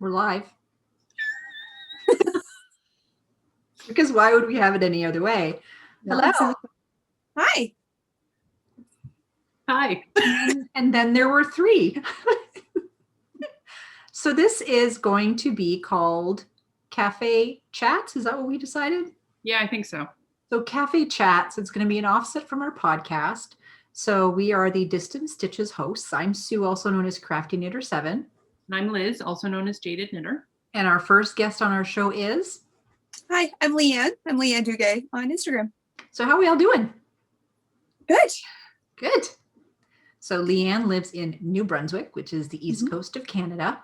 We're live. Because why would we have it any other way? No, Hello. exactly. Hi. Hi. And then there were three. So this is going to be called Café Chats. Is that what we decided? Yeah, I think so. So Café Chats, it's going to be an offset from our podcast. So we are the Distant Stitches hosts. I'm Sue, also known as Crafty Knitter 7. And I'm Liz, also known as Jaded Knitter. And our first guest on our show is? Hi, I'm Leanne. I'm Leanne Duguay on Instagram. So how are we all doing? Good. Good. So Leanne lives in New Brunswick, which is the east coast of Canada.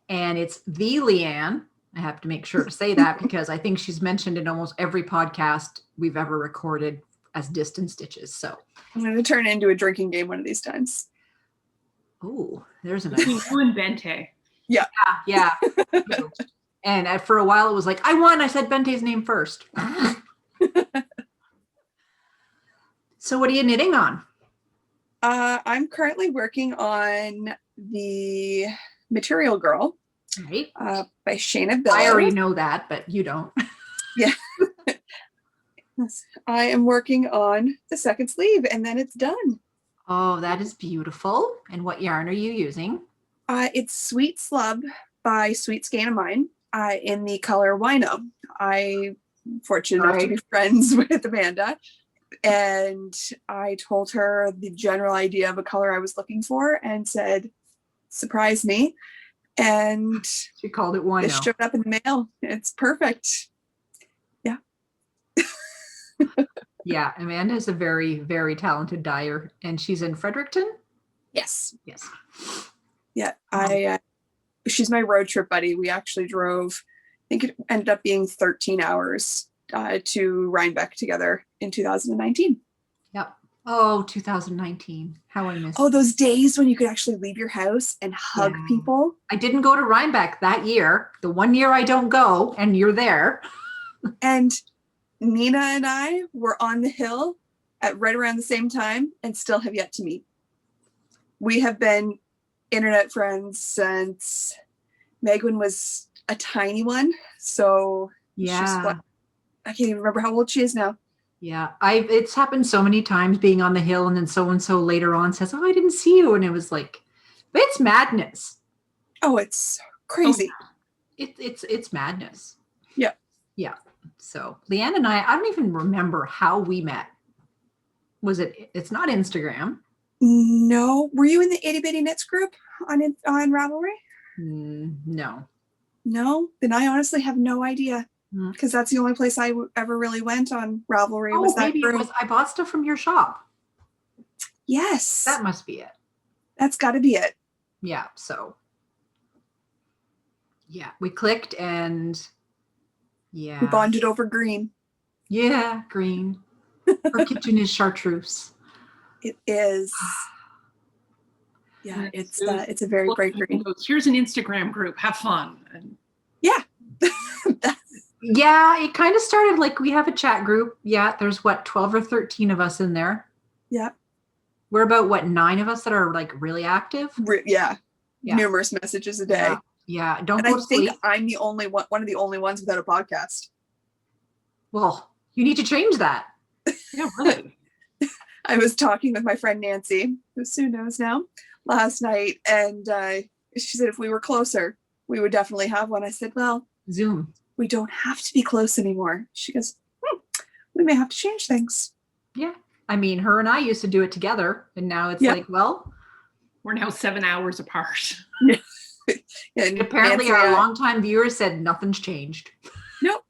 And it's the Leanne. I have to make sure to say that because I think she's mentioned in almost every podcast we've ever recorded as Distant Stitches. So I'm going to turn it into a drinking game one of these times. oh, there's a nice. You and Bente. Yeah. Yeah. And for a while it was like, I won. I said Bente's name first. So what are you knitting on? I'm currently working on the Material Girl Right. by Shayna Billow. I already know that, but you don't. Yeah. I am working on the second sleeve and then it's done. Oh, that is beautiful. And what yarn are you using? It's Sweet Slub by Sweet Skein of Mine in the color Wino. I'm fortunate enough to be friends with Amanda. And I told her the general idea of a color I was looking for and said, surprise me. And She called it Wino. it showed up in the mail. It's perfect. Yeah. Yeah, Amanda is a very, very talented dyer, and she's in Fredericton. Yes. Yes. Yeah. She's my road trip buddy. We actually drove, I think it ended up being 13 hours to Rhinebeck together in 2019. Yep. Oh, 2019. How I missed. Oh, those days when you could actually leave your house and hug people. I didn't go to Rhinebeck that year. The one year I don't go, and you're there. And Nina and I were on the hill at right around the same time and still have yet to meet. We have been internet friends since Megan was a tiny one. So Yeah. I can't even remember how old she is now. Yeah. It's happened so many times being on the hill, and then so-and-so later on says, oh, I didn't see you. And it was like, it's madness. Oh, it's crazy. Oh, it's madness. Yeah. Yeah. So Leanne and I don't even remember how we met. It's not Instagram. No. Were you in the Itty Bitty Knits group on Ravelry? No. No? Then I honestly have no idea. Because that's the only place I ever really went on Ravelry was that group. I bought stuff from your shop. Yes. That must be it. That's got to be it. Yeah. So yeah, we clicked and yeah. We bonded over green. Yeah, green. Her kitchen is chartreuse. It is. Yeah, it's a very bright green. Here's an Instagram group. Have fun. And yeah. Yeah, it kind of started like we have a chat group. Yeah, there's 12 or 13 of us in there. Yeah. We're about 9 of us that are like really active. Yeah. Numerous messages a day. Yeah. Don't and go I to think sleep. I'm the only one of the only ones without a podcast. Well, you need to change that. Yeah, really. I was talking with my friend Nancy, who Sue knows now, last night, and she said if we were closer, we would definitely have one. I said, well, Zoom. We don't have to be close anymore. She goes, we may have to change things. Yeah. I mean, her and I used to do it together, and now it's like, well, we're now 7 hours apart. Yeah. And apparently Nancy, our longtime viewers said nothing's changed. Nope.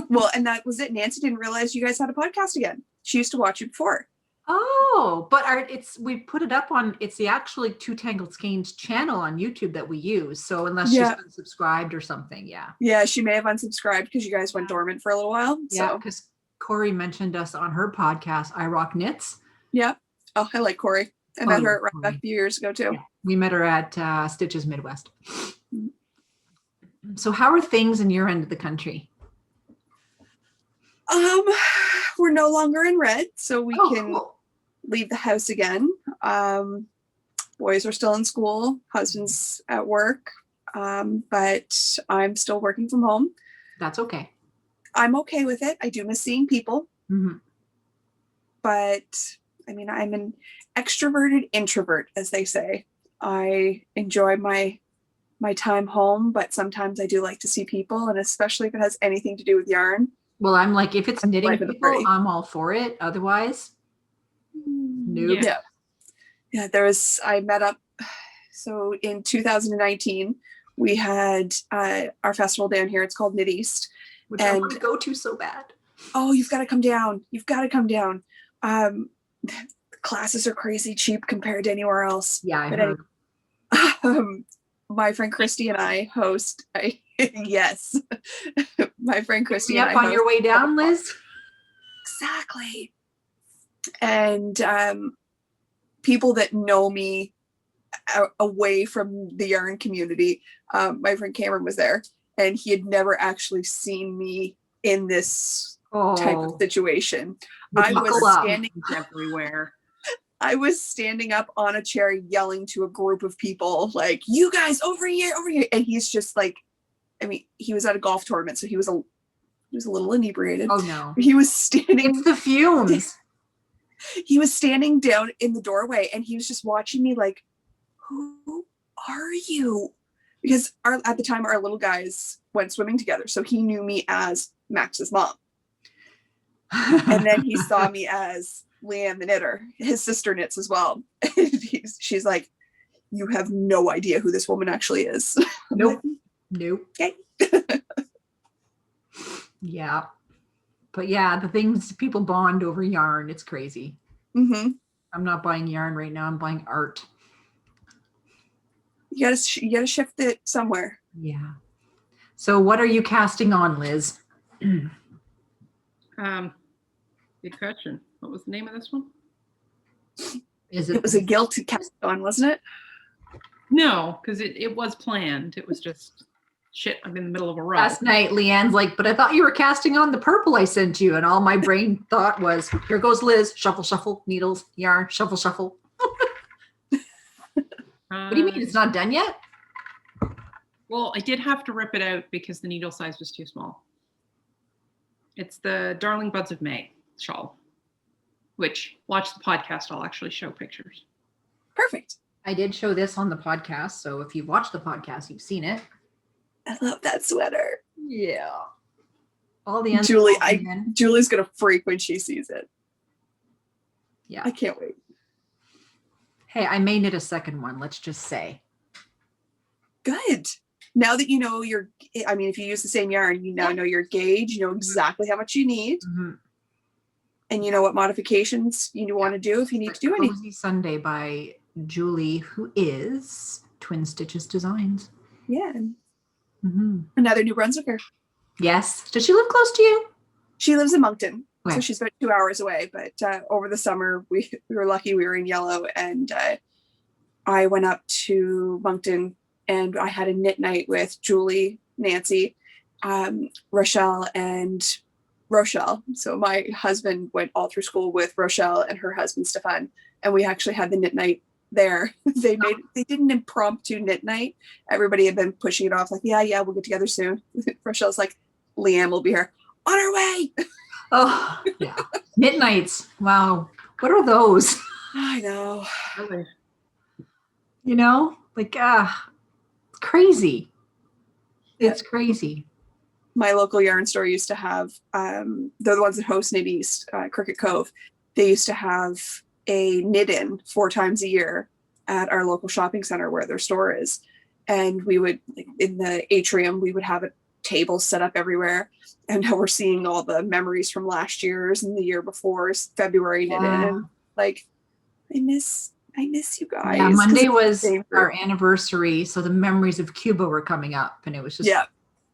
Well, and that was it. Nancy didn't realize you guys had a podcast again. She used to watch you before. Oh, but we put it up on, it's the actually Two Tangled Skeins channel on YouTube that we use. So unless she's been subscribed or something, yeah. Yeah, she may have unsubscribed because you guys went dormant for a little while. Yeah, because Corey mentioned us on her podcast, I Rock Knits. Yeah. Oh, I like Corey. I met her at Rhinebeck a few years ago too. Yeah. We met her at Stitches Midwest. So how are things in your end of the country? We're no longer in red, so we can leave the house again. Boys are still in school, husband's at work. but I'm still working from home. That's okay. I'm okay with it. I do miss seeing people, Mm-hmm. but I mean, I'm an extroverted introvert, as they say. I enjoy my time home, but sometimes I do like to see people, and especially if it has anything to do with yarn. Well, I'm like, if it's knitting Life of the people, party. I'm all for it. Otherwise, nope. Yeah. I met up. So in 2019, we had our festival down here. It's called Knit East. Which I want to go to so bad. Oh, you've got to come down. You've got to come down. Classes are crazy cheap compared to anywhere else. Yeah, I heard. My friend Christy and I host. Yes, my friend Christy. Yep, and I on your way down, Liz. Exactly. And people that know me away from the yarn community, my friend Cameron was there, and he had never actually seen me in this type of situation. I was standing everywhere. I was standing up on a chair yelling to a group of people, like, you guys over here. And he's just like, I mean, he was at a golf tournament, so he was a little inebriated. Oh no. He was standing. It's the fumes. He was standing down in the doorway, and he was just watching me like, who are you? Because at the time our little guys went swimming together, so he knew me as Max's mom. And then he saw me as Leanne the knitter. His sister knits as well. She's like, you have no idea who this woman actually is. Nope. Nope. Okay. Yeah. But yeah, the things people bond over yarn, it's crazy. Mm-hmm. I'm not buying yarn right now. I'm buying art. You gotta shift it somewhere. Yeah. So what are you casting on, Liz? Good question. What was the name of this one? It was a guilt cast on, wasn't it? No, because it was planned. It was just shit. I'm in the middle of a row. Last night, Leanne's like, but I thought you were casting on the purple I sent you. And all my brain thought was, here goes Liz. Shuffle, shuffle, needles, yarn, shuffle, shuffle. What do you mean? It's not done yet? Well, I did have to rip it out because the needle size was too small. It's the Darling Buds of May shawl, which, watch the podcast, I'll actually show pictures. Perfect. I did show this on the podcast. So if you've watched the podcast, you've seen it. I love that sweater. Yeah. All the Julie's gonna freak when she sees it. Yeah. I can't wait. Hey, I may knit a second one, let's just say. Good. Now that you know if you use the same yarn, you now know your gauge, you know exactly how much you need. Mm-hmm. And you know what modifications you want to do if you need to do anything. Cozy Sunday by Julie, who is Twin Stitches Designs. Yeah. Mm-hmm. Another New Brunswicker. Yes. Does she live close to you? She lives in Moncton. Okay. So she's about 2 hours away. But over the summer, we were lucky we were in Yellow. And I went up to Moncton and I had a knit night with Julie, Nancy, Rochelle, and Rochelle. So my husband went all through school with Rochelle and her husband, Stefan. And we actually had the knit night there. They did an impromptu knit night. Everybody had been pushing it off like, yeah, we'll get together soon. Rochelle's like, Leanne will be here. On her way. Oh, yeah. Knit nights. Wow. What are those? I know. Really? You know, like, it's crazy. It's crazy. My local yarn store used to have, they're the ones that host Knit East, Cricket Cove. They used to have a knit-in 4 times a year at our local shopping center where their store is. And we would, in the atrium, we would have a table set up everywhere. And now we're seeing all the memories from last year's and the year before's February knit-in. And like, I miss you guys. Yeah, Monday was our anniversary. So the memories of Cuba were coming up. And it was just,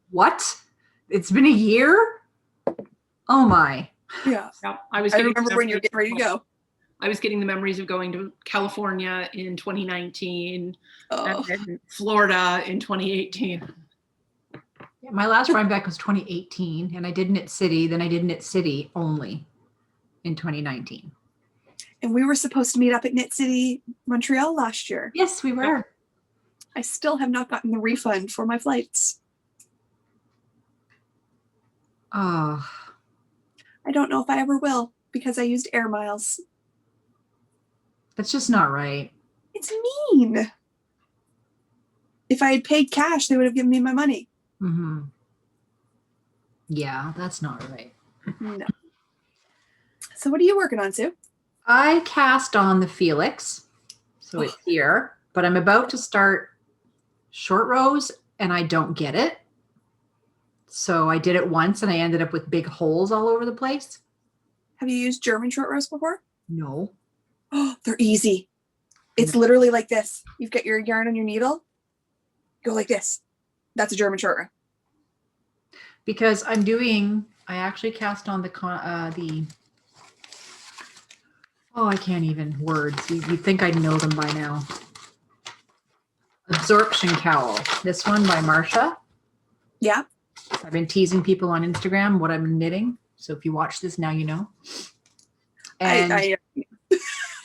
what? It's been a year? Oh my. Yeah. I remember when you're getting ready to go. I was getting the memories of going to California in 2019 and then Florida in 2018. Yeah, my last ride back was 2018 and I did Knit City. Then I did Knit City only in 2019. And we were supposed to meet up at Knit City, Montreal last year. Yes, we were. I still have not gotten the refund for my flights. Oh, I don't know if I ever will because I used air miles. that's just not right. It's mean. If I had paid cash, they would have given me my money. Mm-hmm. Yeah, that's not right. No. So what are you working on, Sue? I cast on the Felix, so it's here, but I'm about to start short rows and I don't get it. So I did it once and I ended up with big holes all over the place. Have you used German short rows before? No. Oh, they're easy. It's literally like this. You've got your yarn on your needle. Go like this. That's a German short row. Because I actually cast on I can't even words. You'd think I'd know them by now. Absorption Cowl. This one by Marsha. Yeah. I've been teasing people on Instagram what I'm knitting. So if you watch this now, you know. And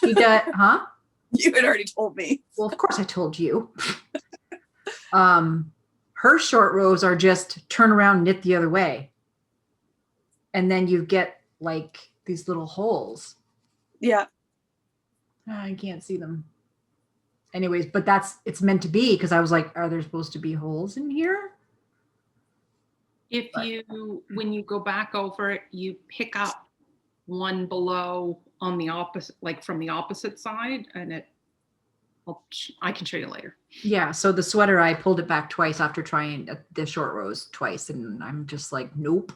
she does, huh? You had already told me. Well, of course I told you. Her short rows are just turn around, knit the other way. And then you get like these little holes. Yeah. I can't see them. Anyways, but it's meant to be because I was like, are there supposed to be holes in here? When you go back over it, you pick up one below on the opposite, like from the opposite side, and I can show you later. Yeah. So the sweater, I pulled it back twice after trying the short rows twice, and I'm just like, nope.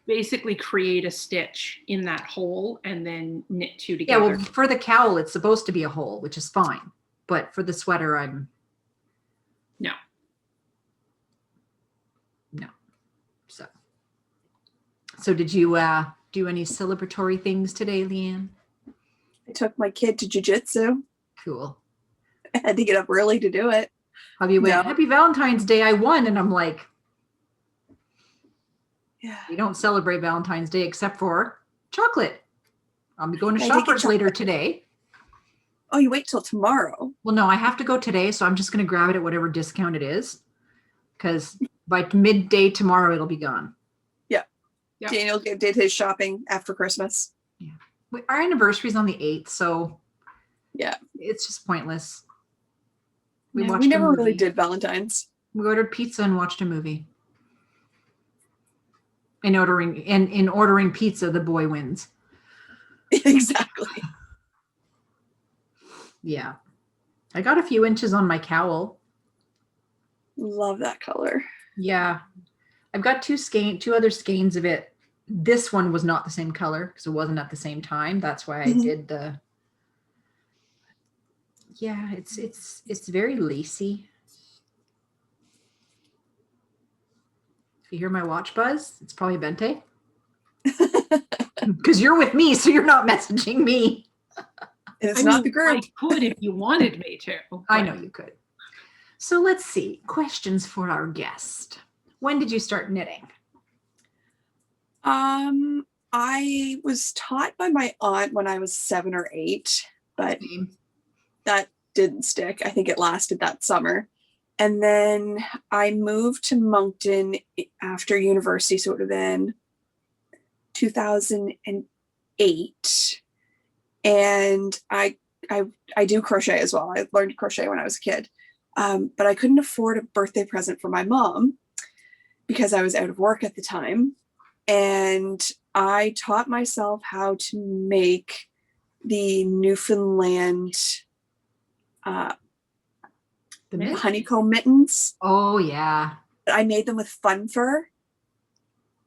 Basically create a stitch in that hole and then knit two together. Yeah, well, for the cowl, it's supposed to be a hole, which is fine. But for the sweater, No. So did you do any celebratory things today, Leanne? I took my kid to jiu-jitsu. Cool. I had to get up early to do it. Hubby went, Happy Valentine's Day, I won. And I'm like, yeah, we don't celebrate Valentine's Day except for chocolate. I'll be going to Shoppers later today. Oh, you wait till tomorrow. Well, no, I have to go today, so I'm just going to grab it at whatever discount it is. Because by midday tomorrow, it'll be gone. Yeah. Daniel did his shopping after Christmas. Yeah. Our anniversary is on the 8th, so yeah, it's just pointless. We never really did Valentine's. We ordered pizza and watched a movie. In ordering pizza, the boy wins. Exactly. Yeah. I got a few inches on my cowl. Love that color. Yeah. I've got two other skeins of it. This one was not the same color because it wasn't at the same time. That's why I did the. Yeah, it's very lacy. If you hear my watch buzz, it's probably Bente. Because you're with me, so you're not messaging me. It's not the group. I could if you wanted me to. I know you could. So let's see. Questions for our guest. When did you start knitting? I was taught by my aunt when I was 7 or 8, but that didn't stick. I think it lasted that summer. And then I moved to Moncton after university, so it would have been 2008. And I do crochet as well. I learned to crochet when I was a kid, but I couldn't afford a birthday present for my mom because I was out of work at the time. And I taught myself how to make the Newfoundland honeycomb mittens. Oh, yeah. I made them with fun fur.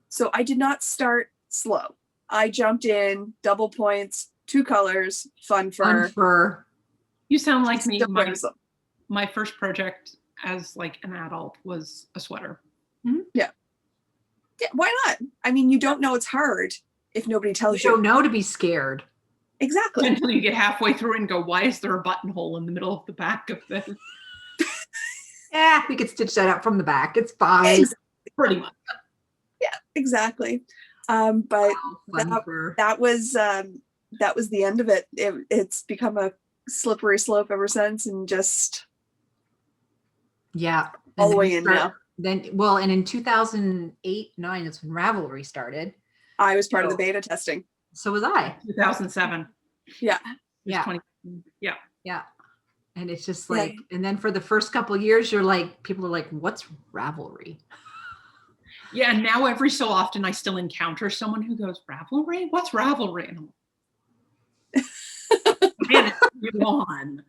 So I did not start slow. I jumped in, double points, 2 colors, fun fur. Fun fur. You sound like me. My first project as like an adult was a sweater. Mm-hmm. Yeah. Yeah, why not? I mean, you don't know it's hard if nobody tells you. You don't know to be scared. Exactly. Until you get halfway through and go, why is there a buttonhole in the middle of the back of this? Yeah, we could stitch that up from the back. It's fine. Exactly. Pretty much. Yeah, exactly. But that was the end of it. It's become a slippery slope ever since, and just Yeah. all And the then way you in start- now. Then, well, and in 2008-9, that's when Ravelry started. I was part of the So- beta testing. So was I. 2007. Yeah. It's Yeah. 20, yeah. Yeah. And it's just Yeah. like, and then for the first couple of years, you're like, people are like, what's Ravelry? Yeah, and now every so often I still encounter someone who goes, Ravelry? What's Ravelry? And I'm like, man, it's on.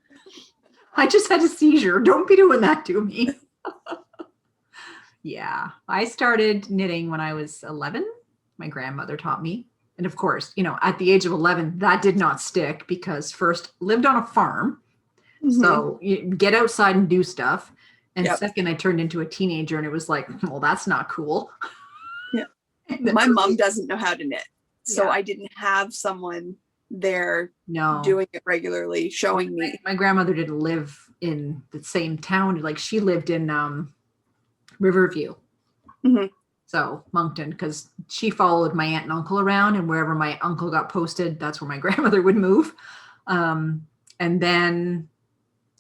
I just had a seizure. Don't be doing that to me. Yeah. I started knitting when I was 11. My grandmother taught me. And of course, at the age of 11, that did not stick because first lived on a farm. Mhm. So you get outside and do stuff. And Yep. second, I turned into a teenager and it was like, well, that's not cool. Yeah. And then My for mom me- doesn't know how to knit. So Yeah. I didn't have someone there no. doing it regularly, showing me. My grandmother didn't live in the same town. Like she lived in Riverview. Mhm. So Moncton, because she followed my aunt and uncle around, and wherever my uncle got posted, that's where my grandmother would move. And then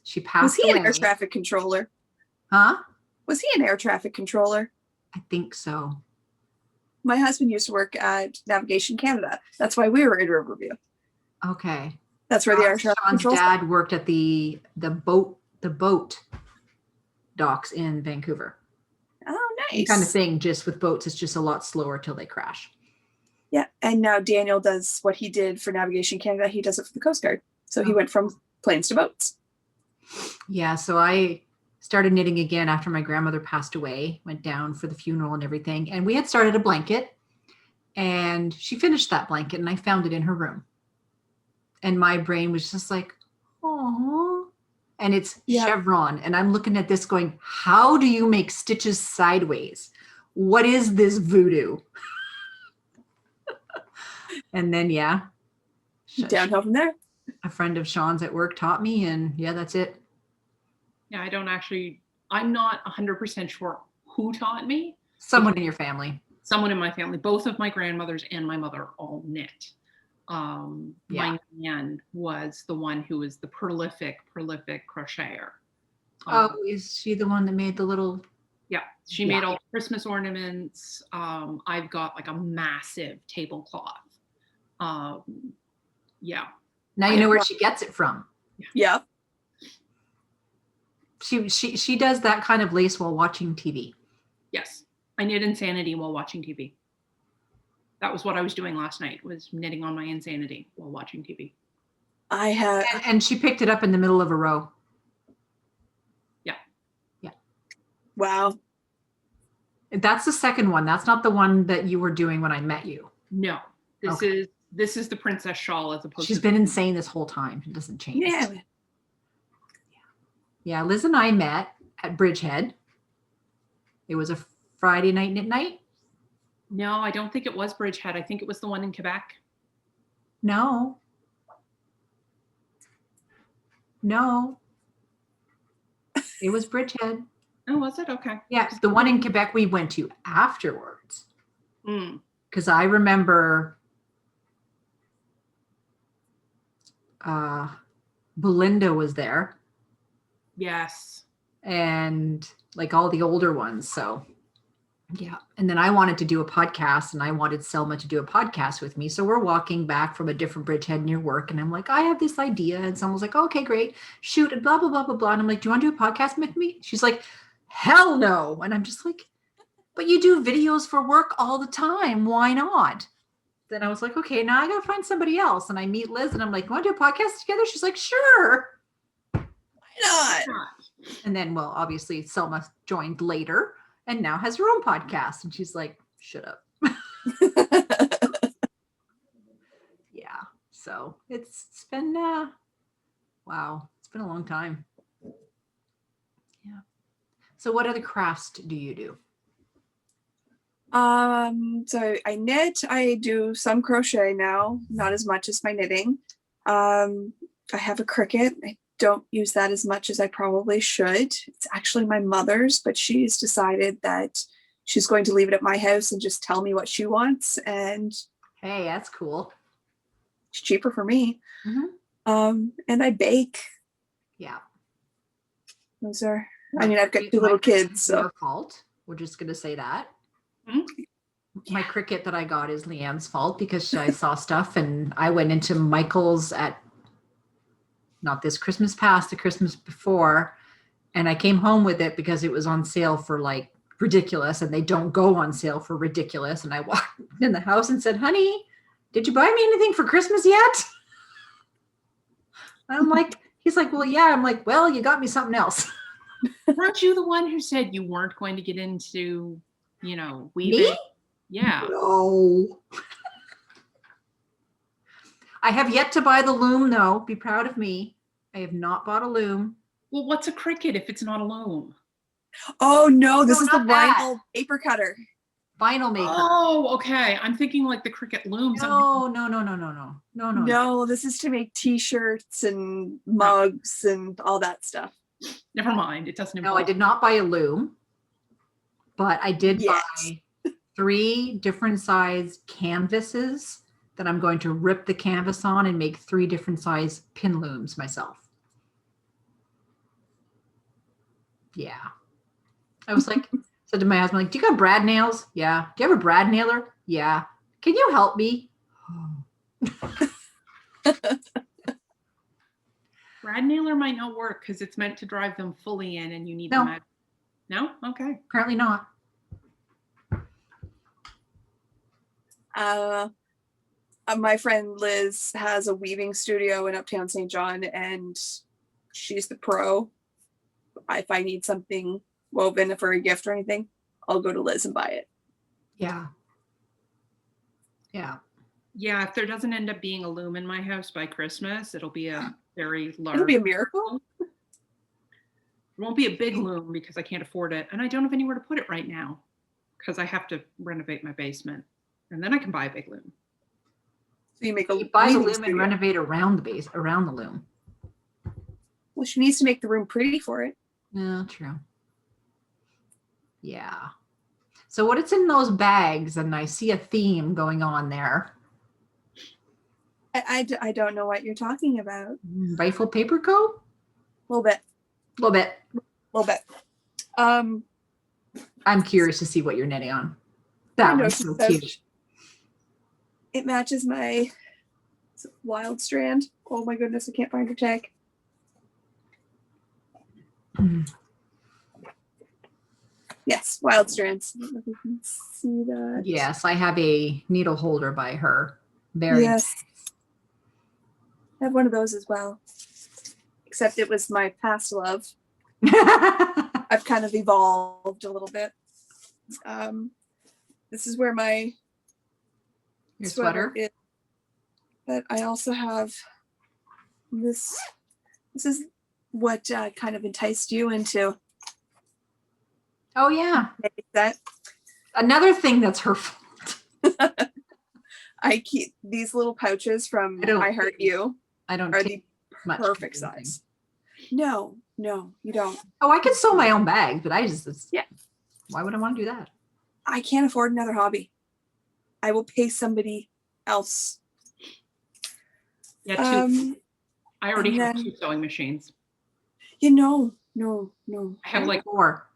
she Was passed he away. an air traffic controller? Huh? Was he an air traffic controller? I think so. My husband used to work at Navigation Canada. That's why we were in Riverview. Okay. That's where the air traffic Sean's controls. dad worked at the boat docks in Vancouver. Oh, Same nice. kind of thing, just with boats, it's just a lot slower till they crash. Yeah. And now Daniel does what he did for Navigation Canada. He does it for the Coast Guard. So he went from planes to boats. Yeah, so I started knitting again after my grandmother passed away, went down for the funeral and everything. And we had started a blanket and she finished that blanket and I found it in her room. And my brain was just like, oh, and it's Yeah. chevron. And I'm looking at this going, how do you make stitches sideways? What is this voodoo? And then, yeah, Downhill from there. a friend of Sean's at work taught me, and yeah, that's it. Yeah, I'm not 100% sure who taught me. Someone in your family. Someone in my family, both of my grandmothers and my mother all knit. My nan was the one who was the prolific crocheter. Oh, is she the one that made the little? Yeah, she made all the Christmas ornaments. I've got like a massive tablecloth. Yeah. Now you know where she gets it from. Yeah. She does that kind of lace while watching TV. Yes, I knit Insanity while watching TV. That was what I was doing last night, was knitting on my Insanity while watching TV. I have. And she picked it up in the middle of a row. Wow. That's the second one. That's not the one that you were doing when I met you. No, this is the princess shawl as opposed She's to. been insane this whole time. It doesn't change. Yeah. Yeah, Liz and I met at Bridgehead. It was a Friday night knit night. No, I don't think it was Bridgehead. I think it was the one in Quebec. No. It was Bridgehead. Oh, was it? Okay. Yeah, the one in Quebec we went to afterwards. Mm. Because I remember Belinda was there Yes. and like all the older ones. So yeah. And then I wanted to do a podcast and I wanted Selma to do a podcast with me. So we're walking back from a different Bridgehead near work. And I'm like, I have this idea. And someone's like, okay, great. Shoot and blah, blah, blah, blah, blah. And I'm like, do you want to do a podcast with me? She's like, hell no. And I'm just like, but you do videos for work all the time. Why not? Then I was like, okay, now I got to find somebody else. And I meet Liz and I'm like, want to do a podcast together? She's like, sure. Why not? And then, well, obviously Selma joined later and now has her own podcast. And she's like, shut up. Yeah. So it's been, wow. It's been a long time. Yeah. So what other crafts do you do? So I knit, I do some crochet now, not as much as my knitting. I have a Cricut. I don't use that as much as I probably should. It's actually my mother's, but she's decided that she's going to leave it at my house and just tell me what she wants. And Hey, that's cool. it's cheaper for me. Mm-hmm. And I bake. Yeah. Those are, I mean, I've got two little kids, so. Your fault. We're just going to say that. Mhm. My Cricut that I got is Leanne's fault because I saw stuff and I went into Michael's at not this Christmas past, the Christmas before, and I came home with it because it was on sale for like ridiculous, and they don't go on sale for ridiculous. And I walked in the house and said, "Honey, did you buy me anything for Christmas yet?" I'm like, he's like, "Well, yeah." I'm like, "Well, you got me something else." Weren't you the one who said you weren't going to get into, weaving? Me? Yeah. No. I have yet to buy the loom, though. Be proud of me. I have not bought a loom. Well, what's a Cricut if it's not a loom? Oh no, this No, is the not that. vinyl paper cutter. Vinyl maker. Oh, okay. I'm thinking like the Cricut looms. No. No, this is to make t-shirts and mugs and all that stuff. Never mind. It doesn't No, involve. I did not buy a loom, but I did Yes. buy 3 different size canvases that I'm going to rip the canvas on and make 3 different size pin looms myself. Yeah. I was like, said to my husband, like, "Do you got brad nails?" "Yeah." "Do you have a brad nailer?" "Yeah." "Can you help me?" Brad nailer might not work because it's meant to drive them fully in and you need No. them out. No? Okay. Apparently not. My friend Liz has a weaving studio in Uptown St. John, and she's the pro. If I need something woven for a gift or anything, I'll go to Liz and buy it. Yeah. Yeah. Yeah, if there doesn't end up being a loom in my house by Christmas, it'll be a very large. It'll be a miracle. It won't be a big loom because I can't afford it. And I don't have anywhere to put it right now because I have to renovate my basement. And then I can buy a big loom. So you make a You buy the weaving loom studio. and renovate around the base, around the loom. Well, she needs to make the room pretty for it. No, true. Yeah. So what it's in those bags, and I see a theme going on there. I don't know what you're talking about. Rifle paper coat? A little bit. A little bit. I'm curious to see what you're knitting on. That one's so cute. It matches my wild strand. Oh my goodness, I can't find her tag. Yes, wild strands. I don't know if you can see that. Yes, I have a needle holder by her. Very Yes. I have one of those as well. Except it was my past love. I've kind of evolved a little bit. This is where my Your sweater? is. But I also have this. This is what kind of enticed you into Oh yeah. that. Another thing that's her fault. I keep these little pouches from I Heart You. I don't Are take the much perfect of anything. size. No, you don't. Oh, I could sew my own bags, but Yeah. Why would I want to do that? I can't afford another hobby. I will pay somebody else. Yeah, 2. I already and have then- 2 sewing machines. No. I have like 4.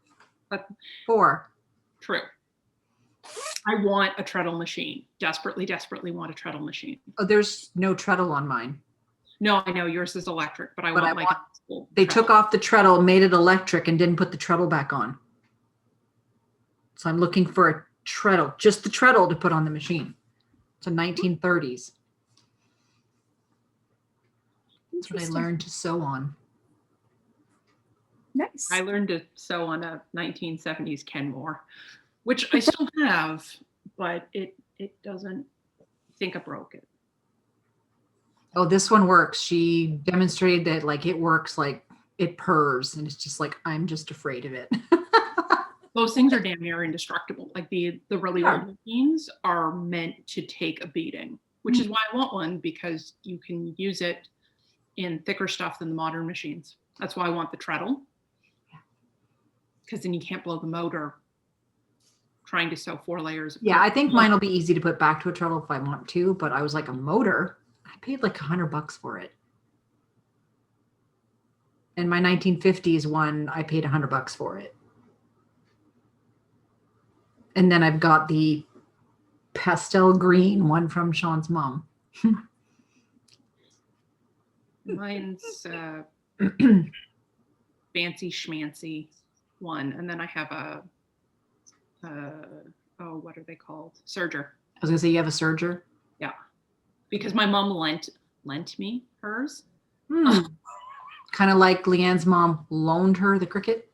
But- 4. True. I want a treadle machine. Desperately want a treadle machine. Oh, there's no treadle on mine. No, I know yours is electric, but I want like a full They treadle. took off the treadle, made it electric, and didn't put the treadle back on. So I'm looking for a treadle, just the treadle to put on the machine. It's a 1930s. That's what I learned to sew on. Nice. I learned to sew on a 1970s Kenmore, which I still have, but it doesn't think I broke it. Oh, this one works. She demonstrated that like it works, like it purrs, and it's just like I'm just afraid of it. Those things are damn near indestructible. Like the really Yeah. old machines are meant to take a beating, which is why I want one, because you can use it in thicker stuff than the modern machines. That's why I want the treadle, because then you can't blow the motor trying to sew 4 layers. Yeah, I think mine will be easy to put back to a treadle if I want to, but I was like, a motor? I paid like $100 for it. And my 1950s one, I paid $100 for it. And then I've got the pastel green one from Sean's mom. Mine's fancy schmancy one, and then I have a what are they called? Serger. I was gonna say you have a serger. Yeah, because my mom lent me hers. Kind of like Leanne's mom loaned her the cricket.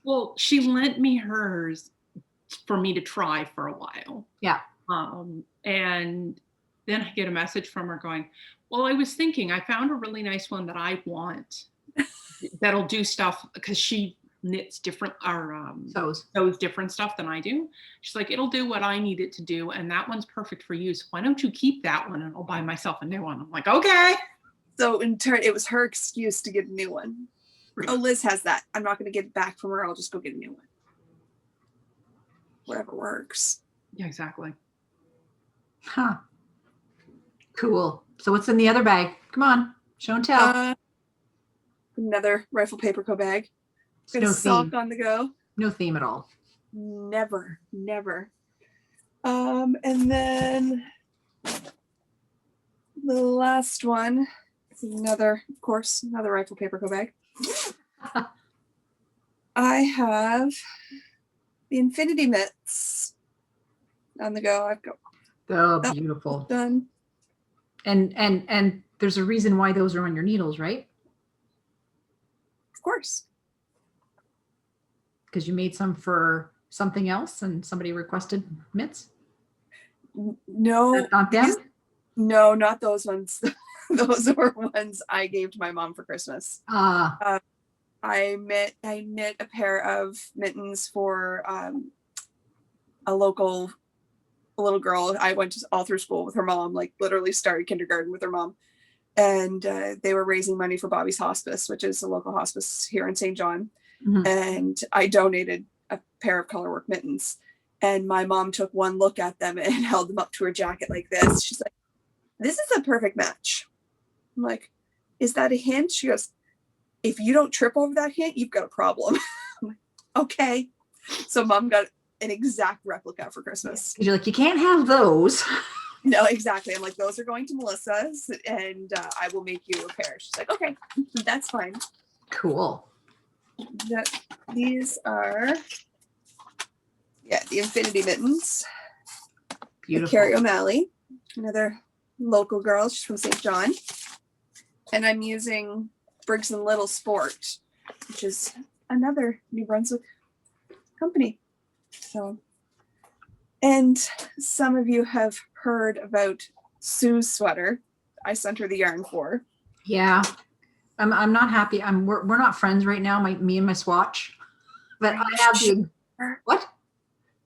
Well, she lent me hers for me to try for a while. Yeah. And then I get a message from her going, well, I was thinking I found a really nice one that I want that'll do stuff, because she knits different sews different stuff than I do. She's like, it'll do what I need it to do, and that one's perfect for you. So why don't you keep that one and I'll buy myself a new one? I'm like, okay. So in turn, it was her excuse to get a new one. Right. Oh, Liz has that. I'm not going to get it back from her. I'll just go get a new one. Whatever works. Yeah, exactly. Huh. Cool. So what's in the other bag? Come on, show and tell. Another rifle paper bag. No sock theme. on the go. No theme at all. Never. And then the last one is another rifle paper bag. I have the infinity mitts on the go. I've got Beautiful. done. And there's a reason why those are on your needles, right? Of course. Because you made some for something else and somebody requested mitts? No. Not them? No, not those ones. Those were ones I gave to my mom for Christmas. I knit a pair of mittens for a little girl. I went all through school with her mom, like literally started kindergarten with her mom. And they were raising money for Bobby's Hospice, which is a local hospice here in St. John. Mm-hmm. And I donated a pair of colorwork mittens. And my mom took one look at them and held them up to her jacket like this. She's like, this is a perfect match. I'm like, is that a hint? She goes, if you don't trip over that hint, you've got a problem. I'm like, okay. So mom got an exact replica for Christmas. You're like, you can't have those. No, exactly. I'm like, those are going to Melissa's, and I will make you a pair. She's like, okay, that's fine. Cool. These are, the infinity mittens. Beautiful. Carrie O'Malley, another local girl. She's from St. John. And I'm using Briggs & Little Sport, which is another New Brunswick company. So, and some of you have heard about Sue's sweater. I sent her the yarn for. Yeah. I'm not happy. We're not friends right now, me and my swatch. But I have the what?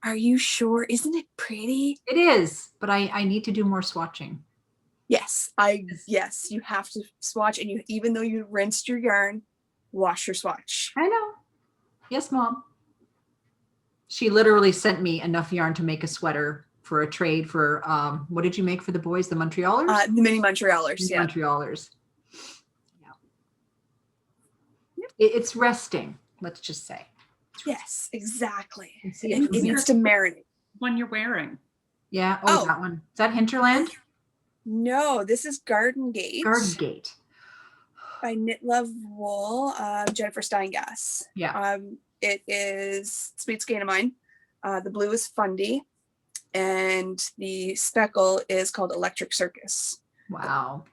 Are you sure? Isn't it pretty? It is, but I need to do more swatching. Yes, you have to swatch, and even though you rinsed your yarn, wash your swatch. I know. Yes, Mom. She literally sent me enough yarn to make a sweater for a trade for what did you make for the boys? The Montrealers? The mini Montrealers, the yeah. Montrealers. Yeah. Yep. It's resting, let's just say. Yes, exactly. It needs to marinate. One you're wearing. Yeah. Oh, that one. Is that Hinterland? No, this is Garden Gate. Garden Gate. By Knit Love Wool, Jennifer Steingass. Yeah. It is Sweet Skein of Mine. The blue is Fundy, and the speckle is called Electric Circus. Wow.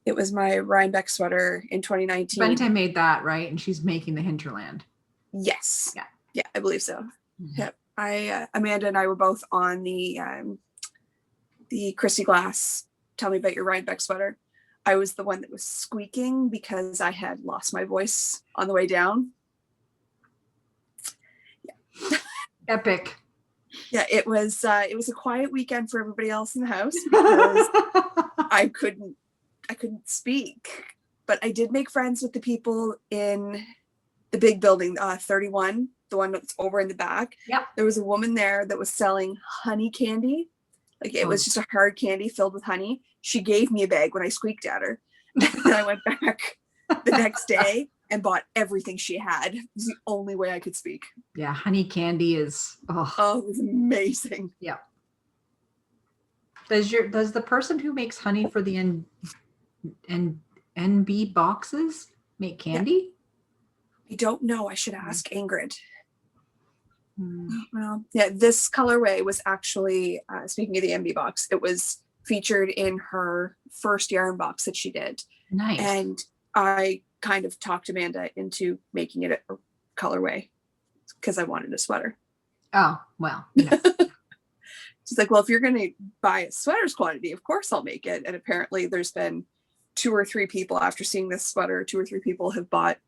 It was my Rhinebeck sweater in 2019. Bente made that, right? And she's making the Hinterland. Yes. Yeah. Yeah, I believe so. Mm-hmm. Yep. Amanda and I were both on the Christy Glass Tell Me About Your Rhinebeck Sweater. I was the one that was squeaking because I had lost my voice on the way down. Yeah. Epic. Yeah, it was a quiet weekend for everybody else in the house because I couldn't speak. But I did make friends with the people in the big building, 31, the one that's over in the back. Yep. There was a woman there that was selling honey candy. Like it was just a hard candy filled with honey. She gave me a bag when I squeaked at her. And I went back the next day and bought everything she had. It was the only way I could speak. Yeah, honey candy is Oh, it was amazing. yeah. Does the person who makes honey for the NB boxes make candy? I don't know. I should ask Ingrid. Hmm. Well, yeah, this colorway was actually, speaking of the MB box, it was featured in her first yarn box that she did. Nice. And I kind of talked Amanda into making it a colorway because I wanted a sweater. Oh, well. She's like, well, if you're going to buy a sweater's quantity, of course I'll make it. And apparently there's been 2 or 3 people after seeing this sweater, 2 or 3 people have bought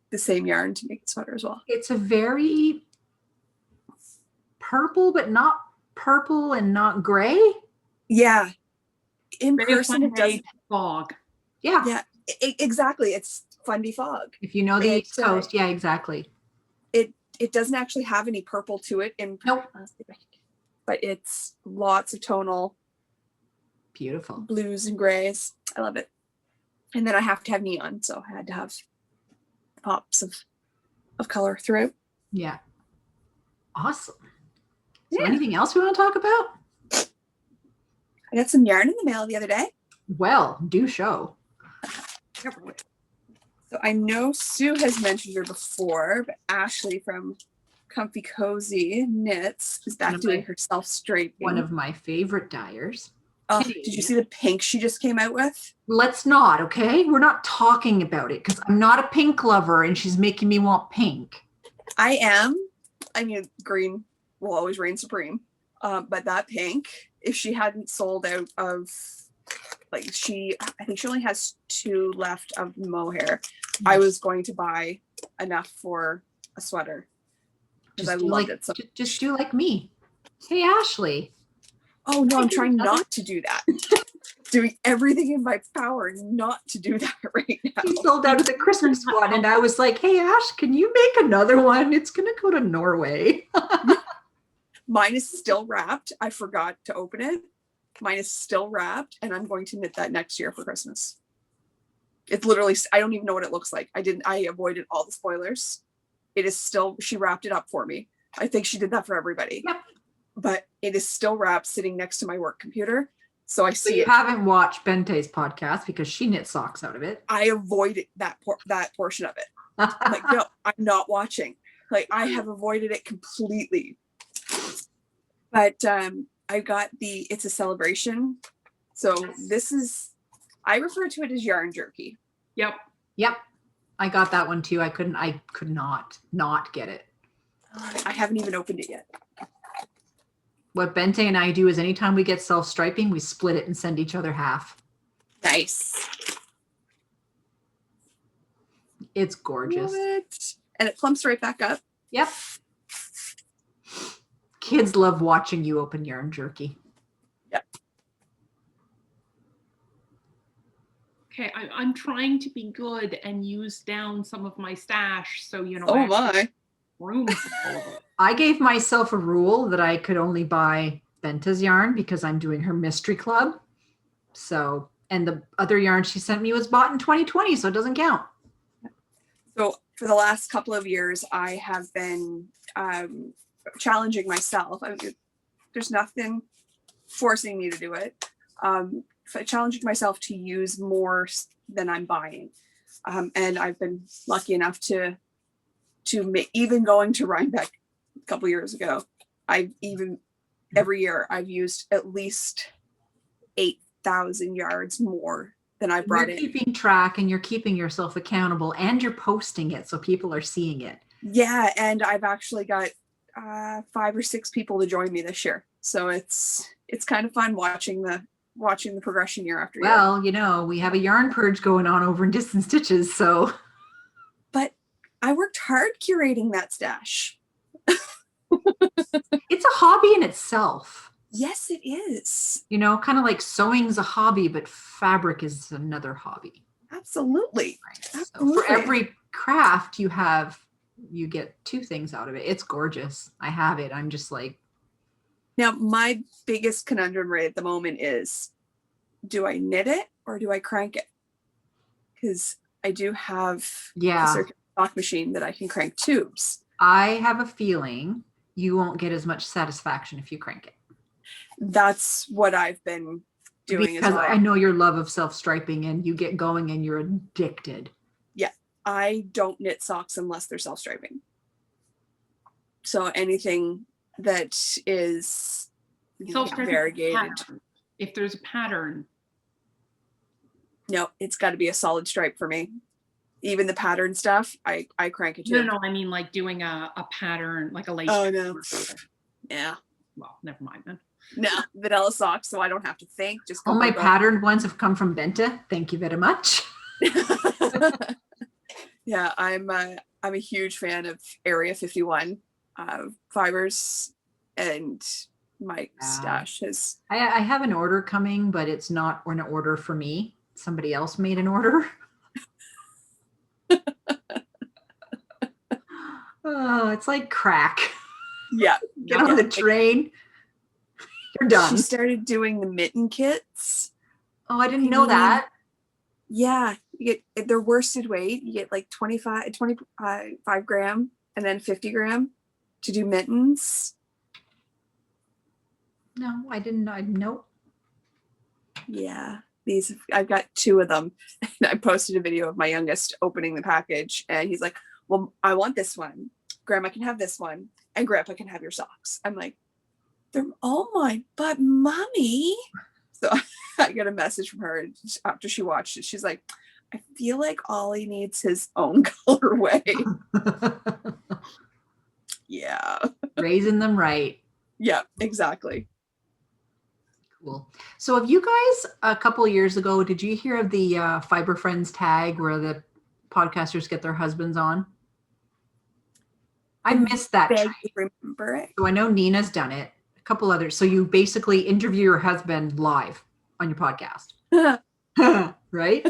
the same yarn to make the sweater as well. It's a very purple, but not purple and not gray. Yeah. In Very person, it does. fog. Yeah. Yeah, exactly. It's Fundy Fog. If you know the East Coast, yeah, exactly. It doesn't actually have any purple to it. Nope. But it's lots of tonal Beautiful. blues and grays. I love it. And then I have to have neon, so I had to have pops of color throughout. Yeah. Awesome. So Yeah. anything else we want to talk about? I got some yarn in the mail the other day. Well, do show. So I know Sue has mentioned her before, but Ashley from Comfy Cozy Knits is back doing her self-striping. One of my favorite dyers. Oh, did you see the pink she just came out with? Let's not, okay? We're not talking about it because I'm not a pink lover and she's making me want pink. I am. I mean, green will always reign supreme. But that pink, if she hadn't sold out of, like I think she only has 2 left of mohair. I was going to buy enough for a sweater because I loved it. So just do like me. Hey, Ashley. oh no, I'm trying not to do that. Doing everything in my power not to do that right now. She sold out of the Christmas one and I was like, hey, Ash, can you make another one? It's going to go to Norway. Mine is still wrapped. I forgot to open it. Mine is still wrapped and I'm going to knit that next year for Christmas. It's literally, I don't even know what it looks like. I avoided all the spoilers. It is still, she wrapped it up for me. I think she did that for everybody. Yep. But it is still wrapped sitting next to my work computer. So I see you it. haven't watched Bente's podcast because she knit socks out of it. I avoided that portion of it. I'm like, no, I'm not watching. Like I have avoided it completely. But I got it's a celebration. So this is, I refer to it as yarn jerky. Yep. Yep. I got that one too. I could not get it. I haven't even opened it yet. What Bente and I do is anytime we get self-striping, we split it and send each other half. Nice. It's gorgeous. And it plumps right back up. Yep. Kids love watching you open yarn jerky. Yep. Okay, I'm trying to be good and use down some of my stash, so I Oh have my. room for all of it. I gave myself a rule that I could only buy Benta's yarn because I'm doing her mystery club. So, and the other yarn she sent me was bought in 2020, so it doesn't count. So for the last couple of years, I have been challenging myself. There's nothing forcing me to do it. Challenging myself to use more than I'm buying. And I've been lucky enough to even going to Rhinebeck a couple years ago, every year I've used at least 8,000 yards more than I brought in. You're keeping track and you're keeping yourself accountable and you're posting it so people are seeing it. Yeah, and I've actually got 5 or 6 people to join me this year. So it's kind of fun watching the progression year after year. Well, we have a yarn purge going on over in Distant Stitches, so. But I worked hard curating that stash. It's a hobby in itself. Yes, it is. Kind of like sewing's a hobby, but fabric is another hobby. Absolutely. Right? So for every craft you get 2 things out of it. It's gorgeous. I have it. I'm just like. Now, my biggest conundrum right at the moment is, do I knit it or do I crank it? Because I do have Yeah. a circular sock machine that I can crank tubes. I have a feeling you won't get as much satisfaction if you crank it. That's what I've been doing Because as well. I know your love of self-striping and you get going and you're addicted. Yeah. I don't knit socks unless they're self-striping. So anything that is Self-striping variegated. pattern. If there's a pattern. No, it's got to be a solid stripe for me. Even the pattern stuff, I crank it too. No, I mean like doing a pattern, like a lace. Oh no. Yeah. Well, never mind then. No, vanilla socks, so I don't have to think. Just all my patterned ones have come from Benta. Thank you very much. Yeah, I'm a huge fan of Area 51 fibers, and my stash is. I have an order coming, but it's not an order for me. Somebody else made an order. Oh, it's like crack. Yeah. Get on the train. You're done. She started doing the mitten kits. Oh, I didn't know that. Yeah. You get their worsted weight. You get like 25 gram and then 50 gram to do mittens. No, I didn't know. Nope. Yeah. I've got 2 of them. And I posted a video of my youngest opening the package, and he's like, well, I want this one. Grandma can have this one, and Grandpa can have your socks. I'm like, they're all mine, but Mommy. So I got a message from her after she watched it. She's like, I feel like Ollie needs his own colorway. Yeah. Raising them right. Yeah, exactly. Cool. So have you guys, a couple of years ago, did you hear of the Fiber Friends tag where the podcasters get their husbands on? I missed that. Remember it? So I know Nina's done it. A couple others. So you basically interview your husband live on your podcast. Right?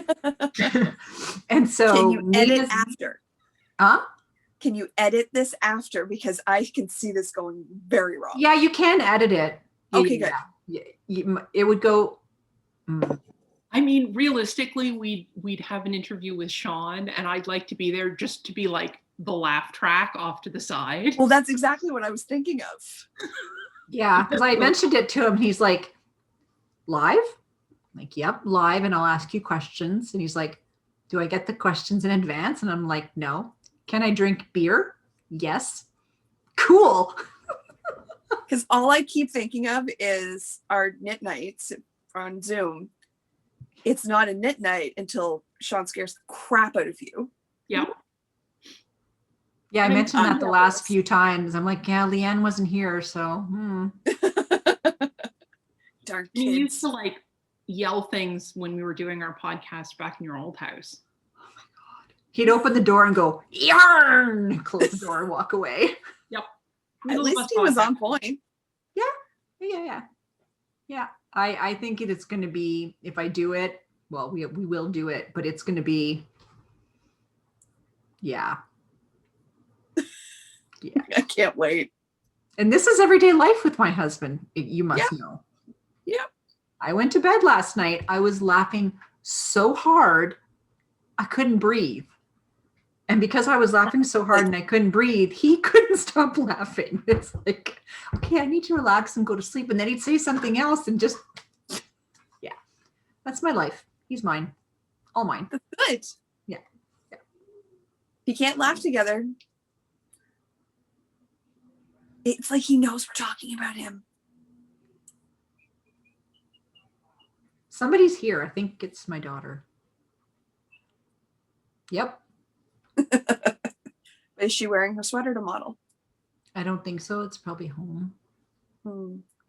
And so can you edit Nina's, after? Huh? Can you edit this after? Because I can see this going very wrong. Yeah, you can edit it. Okay, good. Yeah, it would go. I mean, realistically, we'd have an interview with Sean, and I'd like to be there just to be like the laugh track off to the side. Well, that's exactly what I was thinking of. Yeah, because I mentioned it to him, and he's like, live? I'm like, yep, live, and I'll ask you questions. And he's like, do I get the questions in advance? And I'm like, no. Can I drink beer? Yes. Cool. Because all I keep thinking of is our knit nights on Zoom. It's not a knit night until Sean scares the crap out of you. Yeah. Yeah, I mentioned that the last few times. I'm like, yeah, Leanne wasn't here, so. Darn You kids. used to like yell things when we were doing our podcast back in your old house. Oh my God. He'd open the door and go, yarn, close the door and walk away. Yep. At least he was on point. Yeah. I think it's going to be, if I do it, well, we will do it, but it's going to be, yeah. I can't wait. And this is everyday life with my husband. You must know. Yep. I went to bed last night. I was laughing so hard, I couldn't breathe. And because I was laughing so hard and I couldn't breathe, he couldn't stop laughing. It's like, okay, I need to relax and go to sleep. And then he'd say something else and just, yeah, that's my life. He's mine. All mine. That's good. Yeah. You can't laugh together. It's like he knows we're talking about him. Somebody's here. I think it's my daughter. Yep. Is she wearing her sweater to model? I don't think so. It's probably home.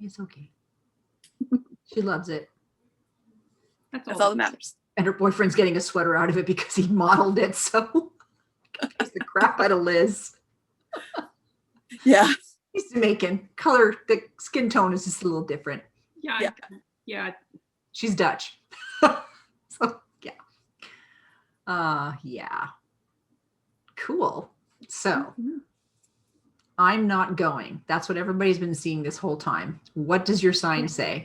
It's okay. She loves it. That's all that matters. And her boyfriend's getting a sweater out of it because he modeled it. So it's the crap out of Liz. Yeah. He's Jamaican. Color, the skin tone is just a little different. Yeah. She's Dutch. So yeah. Cool. So I'm not going. That's what everybody's been seeing this whole time. What does your sign say?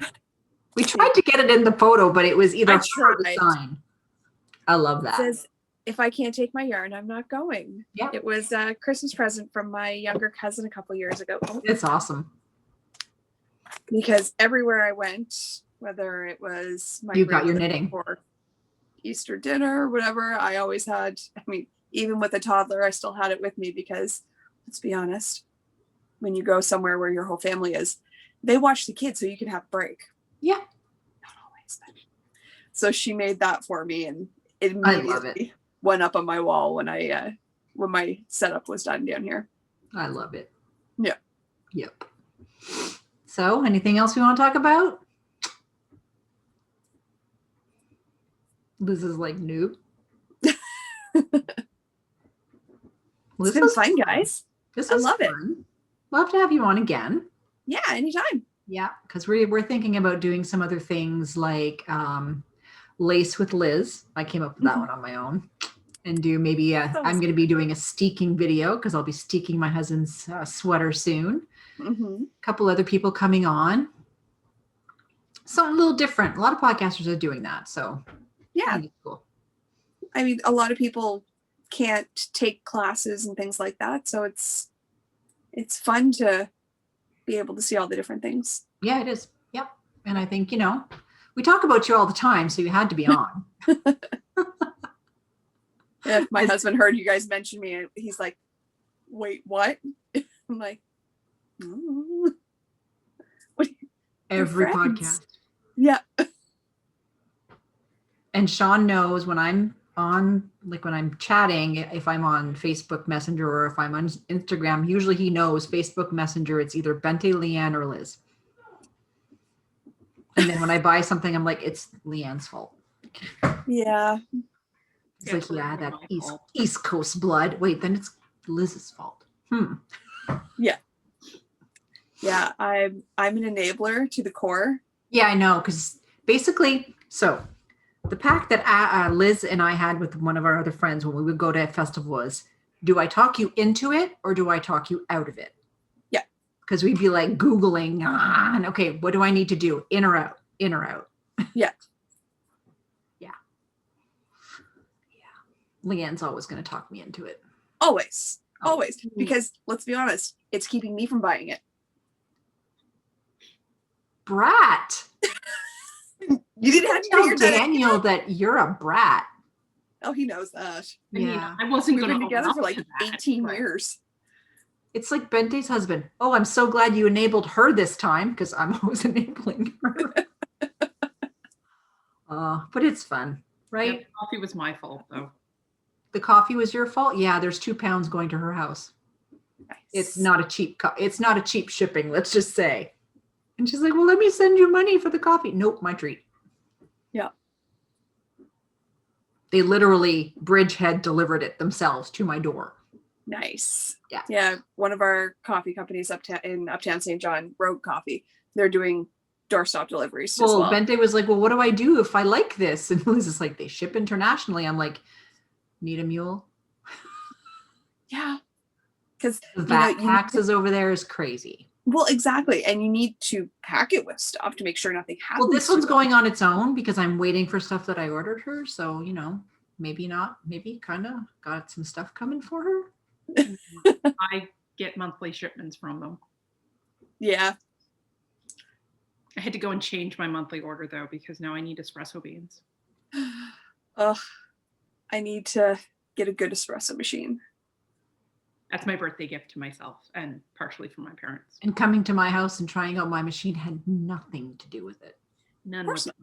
We tried to get it in the photo, but it was either her or the sign. I love that. It says if I can't take my yarn, I'm not going. Yeah. It was a Christmas present from my younger cousin a couple years ago. It's awesome. Because everywhere I went, whether it was my You got your grandmother knitting. or Easter dinner or whatever, I always had, I mean, even with a toddler, I still had it with me because, let's be honest, when you go somewhere where your whole family is, they watch the kids so you can have a break. Yeah. Not always. So she made that for me and it I love immediately went up on my wall when when my setup was done down here. I love it. Yeah. Yep. So, anything else we want to talk about? Liz is like, nope. It's Liz been is fun, guys. This I is love it. fun. Love to have you on again. Yeah, anytime. Yeah, because we're thinking about doing some other things like lace with Liz. I came up with that one on my own. And do maybe I'm going to be doing a steeking video because I'll be steeking my husband's sweater soon. Mm-hmm. A couple other people coming on. Something a little different. A lot of podcasters are doing that. So Yeah. Cool. I mean, a lot of people can't take classes and things like that. So it's fun to be able to see all the different things. Yeah, it is. Yep. And I think, we talk about you all the time, so you had to be on. If my husband heard you guys mention me, he's like, wait, what? I'm like, what? Every podcast. Yeah. And Sean knows when I'm on, like when I'm chatting, if I'm on Facebook Messenger or if I'm on Instagram, usually he knows Facebook Messenger, it's either Bente, Leanne, or Liz. And then when I buy something, I'm like, it's Leanne's fault. Yeah. It's like, yeah, that East Coast blood. Wait, then it's Liz's fault. Yeah. Yeah. I'm an enabler to the core. Yeah, I know. Because basically, so the pact that Liz and I had with one of our other friends when we would go to a festival was, do I talk you into it or do I talk you out of it? Yeah. Because we'd be like Googling, and okay, what do I need to do? In or out? In or out? Yeah. Leanne's always going to talk me into it. Always. Because let's be honest, it's keeping me from buying it. Brat. You didn't have to tell Daniel that you're a brat. Oh, he knows that. Yeah. I wasn't We've going been to together for like 18 years. It's like Bente's husband. Oh, I'm so glad you enabled her this time because I'm always enabling her. But it's fun, right? Yeah, the coffee was my fault, though. The coffee was your fault? Yeah, there's £2 going to her house. Nice. It's not a cheap it's not a cheap shipping, let's just say. And she's like, well, let me send you money for the coffee. Nope, my treat. Yeah. They literally Bridgehead delivered it themselves to my door. Nice. Yeah. Yeah. One of our coffee companies in Uptown St. John, Rogue Coffee, they're doing doorstop deliveries as well. Bente was like, well, what do I do if I like this? And Liz is like, they ship internationally. I'm like, need a mule? Yeah. Because the VAT taxes over there is crazy. Well, exactly. And you need to pack it with stuff to make sure nothing happens. Well, this one's going on its own because I'm waiting for stuff that I ordered her. So, maybe not, maybe kind of got some stuff coming for her. I get monthly shipments from them. Yeah. I had to go and change my monthly order though, because now I need espresso beans. Ugh. I need to get a good espresso machine. That's my birthday gift to myself and partially from my parents. And coming to my house and trying out my machine had nothing to do with it. None whatsoever.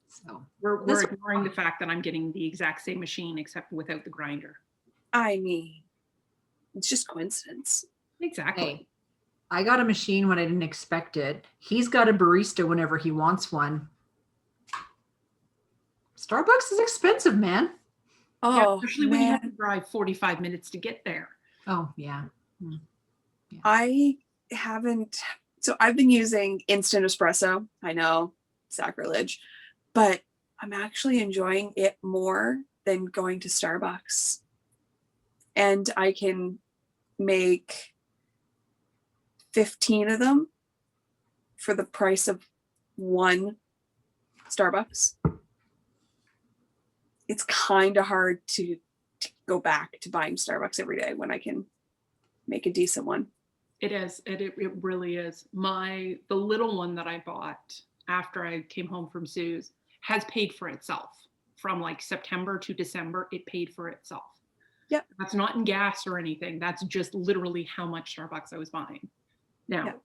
So we're ignoring the fact that I'm getting the exact same machine except without the grinder. I mean, it's just coincidence. Exactly. Hey, I got a machine when I didn't expect it. He's got a barista whenever he wants one. Starbucks is expensive, man. Oh, yeah, especially when you have to man. drive 45 minutes to get there. Oh, yeah. I haven't. So I've been using instant espresso. I know, sacrilege, but I'm actually enjoying it more than going to Starbucks. And I can make 15 of them for the price of one Starbucks. it's kind of hard to go back to buying Starbucks every day when I can make a decent one. It is. It really is. The little one that I bought after I came home from Sue's has paid for itself. From like September to December, it paid for itself. Yep. That's not in gas or anything. That's just literally how much Starbucks I was buying. Now, Yep.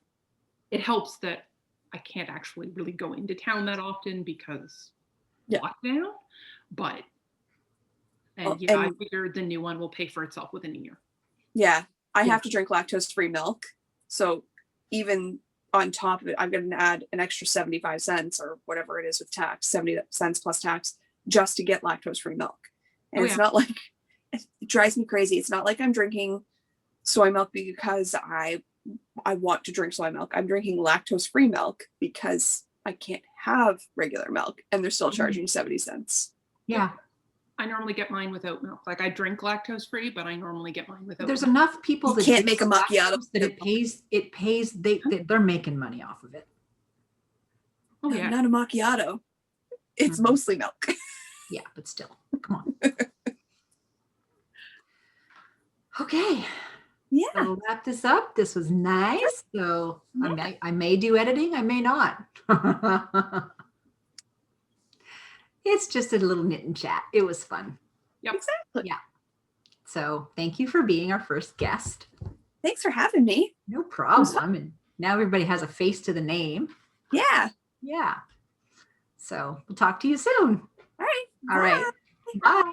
It helps that I can't actually really go into town that often because lockdown. But I figured the new one will pay for itself within a year. Yeah, I have to drink lactose-free milk. So even on top of it, I'm going to add an extra 75 cents or whatever it is with tax, 70 cents plus tax, just to get lactose-free milk. And it's not like, it drives me crazy. It's not like I'm drinking soy milk because I want to drink soy milk. I'm drinking lactose-free milk because I can't have regular milk and they're still charging 70 cents. Yeah. I normally get mine without milk. Like I drink lactose free, but I normally get mine without There's milk. enough people that can't make a macchiato that it pays they're making money off of it. Oh No, yeah. not a macchiato. It's mostly milk. Yeah, but still, come on. Okay. Yeah. So we'll wrap this up. This was nice. So I may do editing, I may not. It's just a little knit and chat. It was fun. Yep. Exactly. Yeah. So thank you for being our first guest. Thanks for having me. No problem. And now everybody has a face to the name. Yeah. Yeah. So we'll talk to you soon. All right. All right. Bye. Bye.